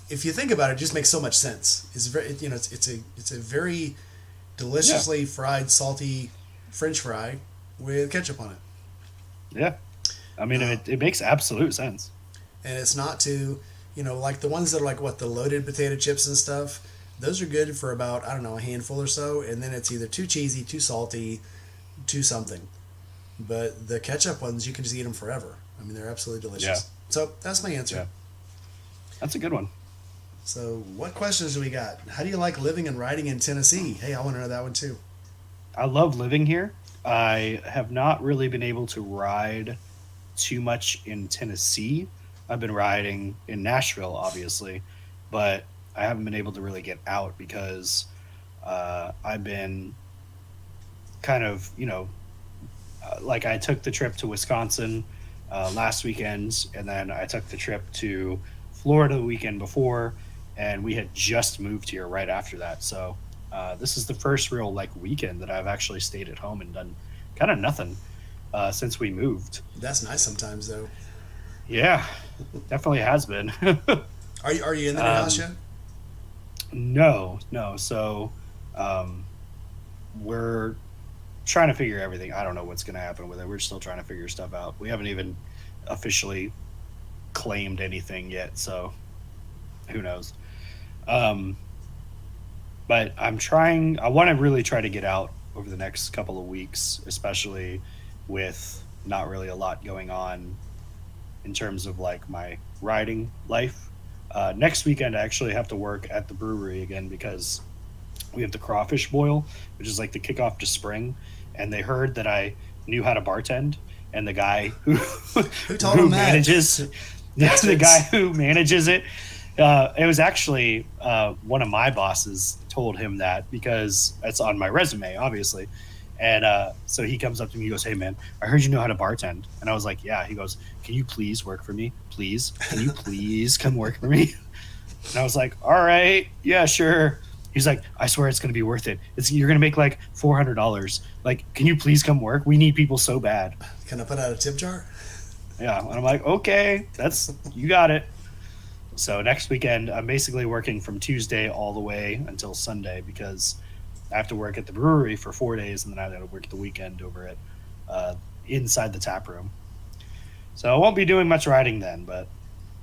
Speaker 1: If you think about it, it just makes so much sense. It's very, it's a very deliciously fried, salty French fry with ketchup on it.
Speaker 2: Yeah, I mean, it makes absolute sense.
Speaker 1: And it's not too, like the ones that are like the loaded potato chips and stuff. Those are good for about, I don't know, a handful or so, and then it's either too cheesy, too salty, too something. But the ketchup ones, you can just eat them forever. I mean, they're absolutely delicious.
Speaker 2: Yeah.
Speaker 1: So that's my answer.
Speaker 2: Yeah. That's a good one.
Speaker 1: So what questions do we got? How do you like living and riding in Tennessee? Hey, I want to know that one too.
Speaker 2: I love living here. I have not really been able to ride too much in Tennessee. I've been riding in Nashville, obviously, but I haven't been able to really get out because I've been kind of, like I took the trip to Wisconsin last weekend, and then I took the trip to Florida the weekend before, and we had just moved here right after that. So this is the first real weekend that I've actually stayed at home and done kind of nothing since we moved.
Speaker 1: That's nice sometimes, though.
Speaker 2: Yeah, definitely has been.
Speaker 1: Are you in the new house yet?
Speaker 2: No. So we're trying to figure everything. I don't know what's going to happen with it. We're still trying to figure stuff out. We haven't even officially claimed anything yet, so who knows. But I want to really try to get out over the next couple of weeks, especially with not really a lot going on in terms of my riding life. Next weekend, I actually have to work at the brewery again because we have the crawfish boil, which is the kickoff to spring. And they heard that I knew how to bartend, and the guy who manages the guy who manages it. It was actually one of my bosses told him that because it's on my resume, obviously. And so he comes up to me, he goes, "Hey man, I heard you know how to bartend." And I was like, "Yeah." He goes, "Can you please work for me? Please? Can you please come work for me?" And I was like, "All right, yeah, sure." He's like, I swear it's going to be worth it. You're going to make like $400. Like, can you please come work? We need people so bad.
Speaker 1: Can I put out a tip jar?
Speaker 2: Yeah. And I'm like, okay, you got it. So next weekend, I'm basically working from Tuesday all the way until Sunday because I have to work at the brewery for 4 days and then I got to work the weekend over at inside the tap room. So I won't be doing much riding then, but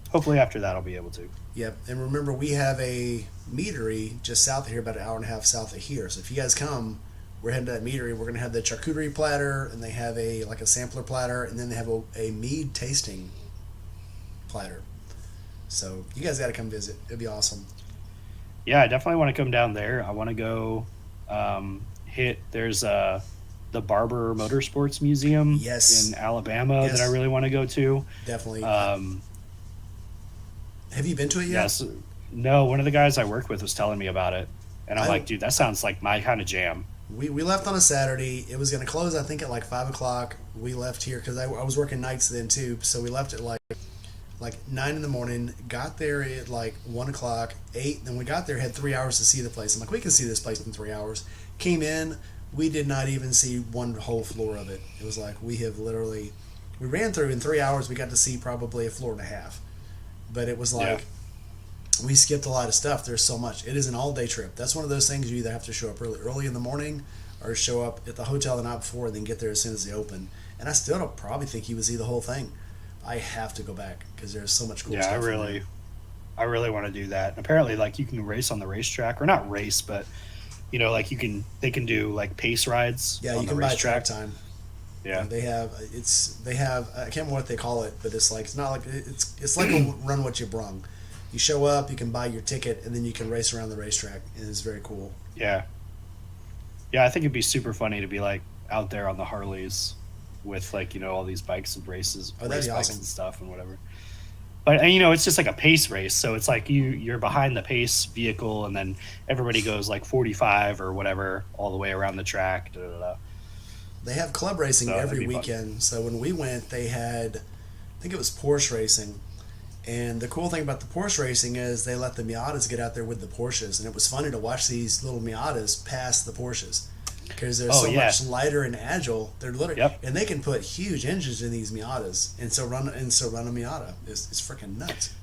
Speaker 2: hopefully after that I'll be able to.
Speaker 1: Yep. And remember, we have a meadery just south of here, about an hour and a half south of here. So if you guys come, we're heading to that meadery. We're going to have the charcuterie platter, and they have a sampler platter, and then they have a mead tasting platter. So you guys got to come visit. It'd be awesome.
Speaker 2: Yeah, I definitely want to come down there. I want to go there's the Barber Motorsports Museum in Alabama that I really want to go to.
Speaker 1: Definitely. Have you been to it yet?
Speaker 2: Yes. No, one of the guys I work with was telling me about it. And I'm like, dude, that sounds like my kind of jam.
Speaker 1: We left on a Saturday. It was going to close, I think, at like 5 o'clock. We left here because I was working nights then too. So we left at like 9 in the morning, got there at like 1 o'clock, 8. Then we got there, had 3 hours to see the place. I'm like, we can see this place in 3 hours. Came in, we did not even see one whole floor of it. It was like we ran through in 3 hours. We got to see probably a floor and a half. But it was like we skipped a lot of stuff. There's so much. It is an all-day trip. That's one of those things you either have to show up early in the morning or show up at the hotel the night before and then get there as soon as they open. And I still don't probably think you would see the whole thing. I have to go back because there's so much cool stuff.
Speaker 2: Yeah, I really want to do that. Apparently, like, you can race on the racetrack, or not race, but you know, like they can do like pace rides.
Speaker 1: Yeah,
Speaker 2: on
Speaker 1: you
Speaker 2: the
Speaker 1: can buy
Speaker 2: racetrack.
Speaker 1: track time.
Speaker 2: Yeah,
Speaker 1: they have I can't remember what they call it, but it's like a run what you brung. You show up, you can buy your ticket, and then you can race around the racetrack, and it's very cool.
Speaker 2: Yeah, I think it'd be super funny to be like out there on the Harleys with, like, you know, all these bikes and race bikes
Speaker 1: awesome.
Speaker 2: And stuff and whatever. But, you know, it's just like a pace race, so it's like you're behind the pace vehicle, and then everybody goes like 45 or whatever all the way around the track. Da, da, da.
Speaker 1: They have club racing every weekend. Fun. So when we went, they had, I think it was Porsche racing. And the cool thing about the Porsche racing is they let the Miatas get out there with the Porsches. And it was funny to watch these little Miatas pass the Porsches because they're much lighter and agile. They're literally, and they can put huge engines in these Miatas. And so run a Miata is freaking nuts.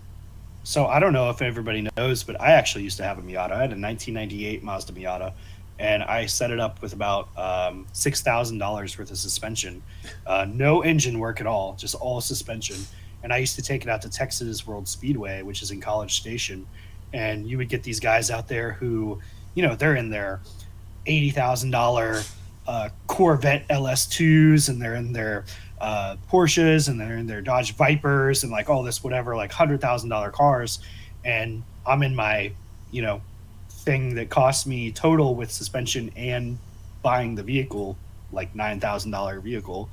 Speaker 2: So I don't know if everybody knows, but I actually used to have a Miata. I had a 1998 Mazda Miata. And I set it up with about $6,000 worth of suspension. No engine work at all, just all suspension. And I used to take it out to Texas World Speedway, which is in College Station. And you would get these guys out there who, you know, they're in their $80,000 Corvette LS2s, and they're in their Porsches, and they're in their Dodge Vipers, and like all this whatever, like $100,000 cars. And I'm in my, you know, thing that cost me total with suspension and buying the vehicle, like $9,000 vehicle,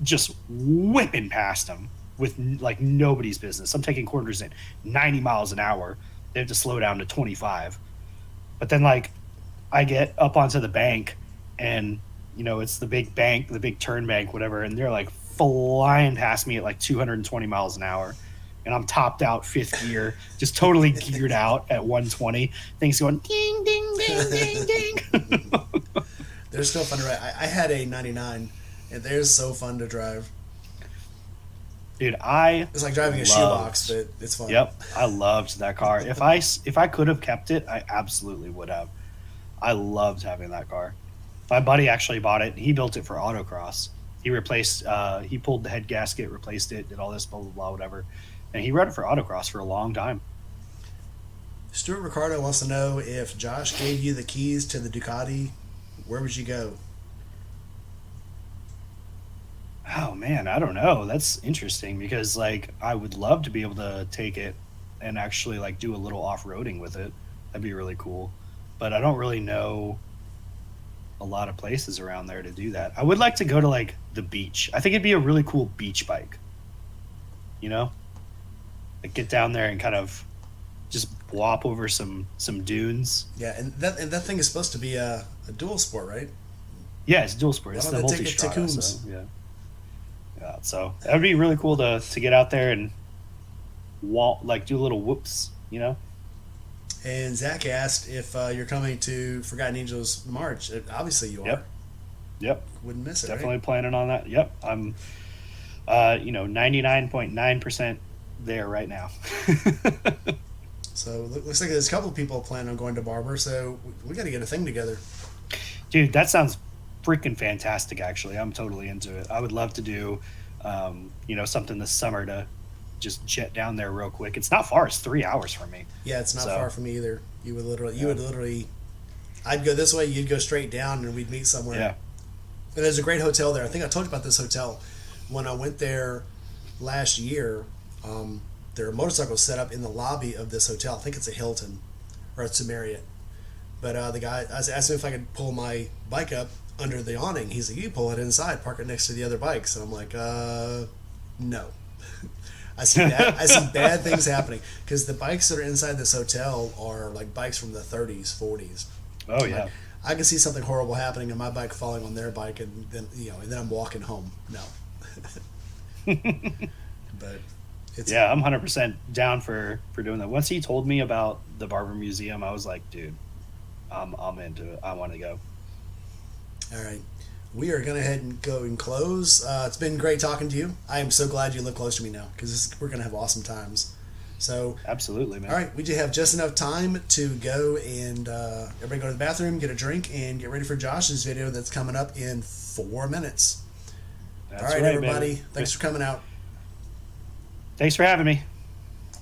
Speaker 2: just whipping past them with like nobody's business. I'm taking corners at 90 miles an hour. They have to slow down to 25. But then, like, I get up onto the bank, and, you know, it's the big bank, the big turn bank, whatever, and they're like flying past me at like 220 miles an hour. And I'm topped out fifth gear, just totally geared out at 120. Things going ding, ding, ding, ding, ding.
Speaker 1: They're still fun to ride. I had a 99, and they're so fun to drive.
Speaker 2: Dude,
Speaker 1: it's like driving a shoebox, but it's fun.
Speaker 2: Yep, I loved that car. If I could have kept it, I absolutely would have. I loved having that car. My buddy actually bought it. He built it for autocross. He he pulled the head gasket, replaced it, did all this, blah, blah, blah, whatever. And he rode it for autocross for a long time.
Speaker 1: Stuart Ricardo wants to know, if Josh gave you the keys to the Ducati, where would you go?
Speaker 2: Oh, man, I don't know. That's interesting because, like, I would love to be able to take it and actually, like, do a little off-roading with it. That'd be really cool. But I don't really know a lot of places around there to do that. I would like to go to, like, the beach. I think it'd be a really cool beach bike. You know? Like, get down there and kind of just whop over some dunes.
Speaker 1: Yeah, and that thing is supposed to be a dual sport, right?
Speaker 2: Yeah, it's dual sport. It's the multi-strada. So, yeah. So that would be really cool to get out there and do a little whoops, you know?
Speaker 1: And Zach asked if you're coming to Forgotten Angels March. Obviously, you are.
Speaker 2: Yep.
Speaker 1: Wouldn't miss it.
Speaker 2: Definitely
Speaker 1: right?
Speaker 2: planning on that. Yep. I'm, 99.9% there right now.
Speaker 1: So looks like there's a couple of people planning on going to Barber. So we got to get a thing together.
Speaker 2: Dude, that sounds freaking fantastic. Actually, I'm totally into it. I would love to do, something this summer to just jet down there real quick. It's not far. It's 3 hours from me.
Speaker 1: Yeah, it's not far from me either. You would literally, I'd go this way, you'd go straight down, and we'd meet somewhere.
Speaker 2: Yeah.
Speaker 1: And there's a great hotel there. I think I told you about this hotel when I went there last year. There are motorcycles set up in the lobby of this hotel. I think it's a Hilton or it's a Marriott. But the guy, I asked him if I could pull my bike up under the awning. He's like, "You pull it inside, park it next to the other bikes." And I'm like, no. I see bad things happening because the bikes that are inside this hotel are like bikes from the 30s, 40s.
Speaker 2: Oh yeah.
Speaker 1: Like, I can see something horrible happening and my bike falling on their bike, and then I'm walking home. No. But
Speaker 2: I'm 100% down for doing that. Once he told me about the Barber Museum, I was like, dude, I'm into it. I want to go.
Speaker 1: All right. We are going to head and go and close. It's been great talking to you. I am so glad you live close to me now because we're going to have awesome times. So
Speaker 2: Absolutely, man.
Speaker 1: All right, we do have just enough time to go and everybody go to the bathroom, get a drink, and get ready for Josh's video that's coming up in 4 minutes.
Speaker 2: That's
Speaker 1: All right,
Speaker 2: right,
Speaker 1: everybody.
Speaker 2: baby.
Speaker 1: Thanks for coming out.
Speaker 2: Thanks for having me.